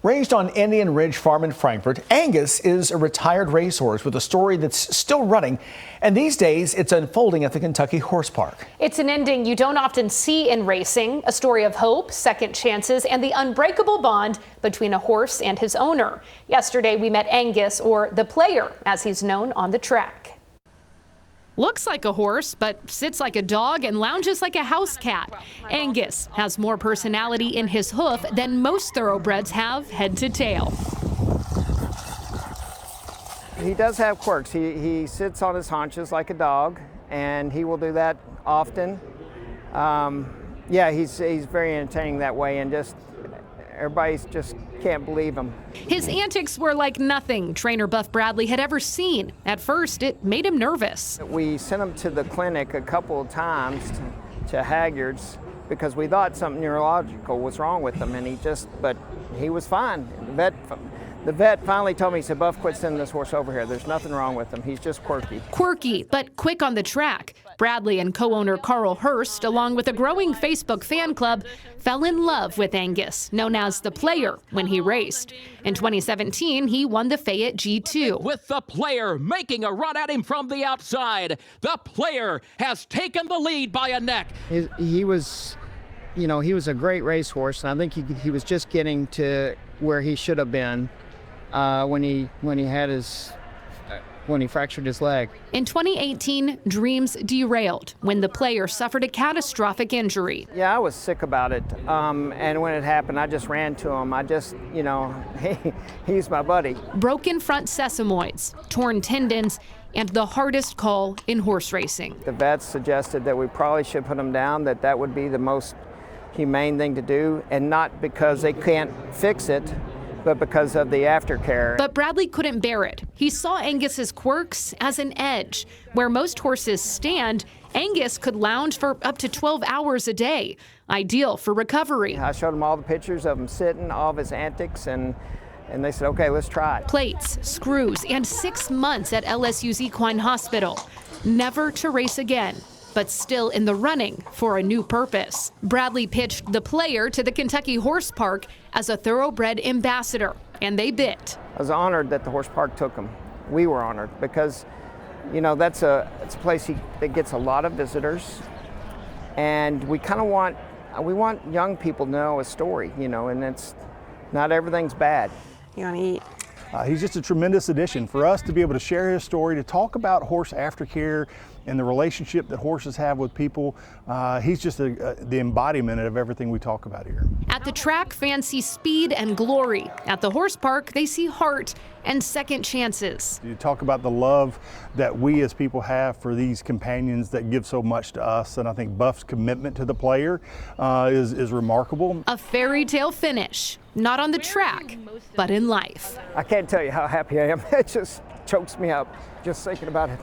Raised on Indian Ridge Farm in Frankfort, Angus is a retired racehorse with a story that's still running. And these days, it's unfolding at the Kentucky Horse Park. It's an ending you don't often see in racing, a story of hope, second chances, and the unbreakable bond between a horse and his owner. Yesterday, we met Angus, or the player, as he's known on the track. Looks like a horse, but sits like a dog and lounges like a house cat. Angus has more personality in his hoof than most thoroughbreds have head to tail. He does have quirks. He sits on his haunches like a dog, and he will do that often. Yeah, he's very entertaining that way, and everybody just can't believe him. His antics were like nothing trainer Buff Bradley had ever seen. At first, it made him nervous. We sent him to the clinic a couple of times to Haggard's because we thought something neurological was wrong with him, and but he was fine. The vet finally told me, he said, "Buff, quit sending this horse over here. There's nothing wrong with him. He's just quirky." Quirky, but quick on the track. Bradley and co-owner Carl Hurst, along with a growing Facebook fan club, fell in love with Angus, known as the Player, when he raced. In 2017, he won the Fayette G2. With the Player making a run at him from the outside, the Player has taken the lead by a neck. He was a great racehorse, and I think he was just getting to where he should have been when he fractured his leg. In 2018, dreams derailed when the Player suffered a catastrophic injury. Yeah, I was sick about it, and when it happened, I just ran to him. He's my buddy. Broken front sesamoids, torn tendons, and the hardest call in horse racing. The vets suggested that we probably should put him down, that would be the most humane thing to do, and not because they can't fix it, but because of the aftercare. But Bradley couldn't bear it. He saw Angus's quirks as an edge. Where most horses stand, Angus could lounge for up to 12 hours a day, ideal for recovery. I showed them all the pictures of him sitting, all of his antics, and they said, "Okay, let's try it." Plates, screws, and 6 months at LSU's Equine Hospital. Never to race again, but still in the running for a new purpose. Bradley pitched the Player to the Kentucky Horse Park as a thoroughbred ambassador, and they bit. I was honored that the horse park took him. We were honored because, it's a place that gets a lot of visitors, and we want young people to know a story, and it's not everything's bad. You want to eat? He's just a tremendous addition for us to be able to share his story, to talk about horse aftercare and the relationship that horses have with people. He's just the embodiment of everything we talk about here. At the track, fans see speed and glory. At the horse park, they see heart and second chances. You talk about the love that we as people have for these companions that give so much to us, and I think Buff's commitment to the Player is remarkable. A fairy tale finish, not on the track, but in life. I can't tell you how happy I am. It just chokes me up just thinking about it.